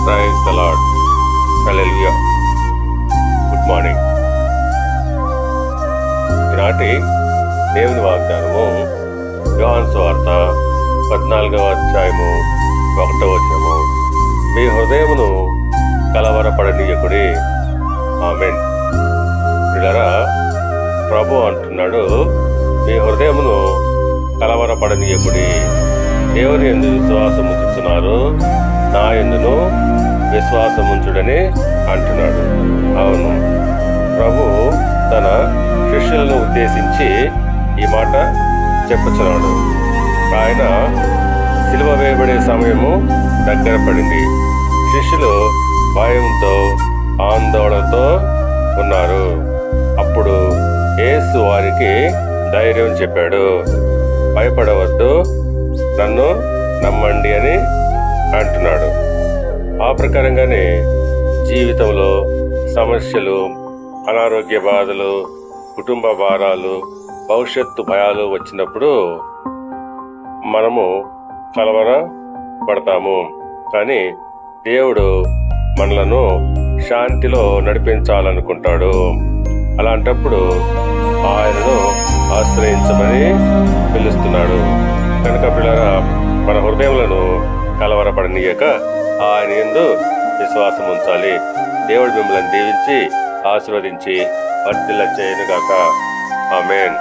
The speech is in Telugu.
Praise the lord. Hallelujah. Good morning. ఈనాటి దేవుని వాగ్దానము యోహాను సువార్త 14వ అధ్యాయము 1వ వచనము. మీ హృదయమును కలవరపడనీయకుడి. ఆమేన్. పిల్లరా, ప్రభు అంటున్నాడు, మీ హృదయమును కలవరపడనీయకుడి. దేవుని యందు విశ్వాసం ఉంచుతున్నారు, నా యందును విశ్వాసం ఉంచుడని అంటున్నాడు. అవును, ప్రభు తన శిష్యులను ఉద్దేశించి ఈ మాట చెప్పుచున్నాడు. ఆయన సిలువ వేయబడే సమయము దగ్గర పడింది. శిష్యులు భయంతో ఆందోళనతో ఉన్నారు. అప్పుడు యేసు వారికి ధైర్యం చెప్పాడు. భయపడవద్దు, నన్ను నమ్మండి అని అంటున్నాడు. ఆ ప్రకారంగానే జీవితంలో సమస్యలు, అనారోగ్య బాధలు, కుటుంబ భారాలు, భవిష్యత్తు భయాలు వచ్చినప్పుడు మనము కలవరపడతాము. కానీ దేవుడు మనలను శాంతిలో నడిపించాలనుకుంటాడు. అలాంటప్పుడు ఆయనను ఆశ్రయించమని పిలుస్తున్నాడు. కనుక పిల్లరా, మన హృదయములను కలవరపడనీయక ఆయన యందు విశ్వాసం ఉంచాలి. దేవుడు మిమ్మల్ని దీవించి ఆశీర్వదించి వర్ధిల్ల చేయనుగాక. ఆమేన్.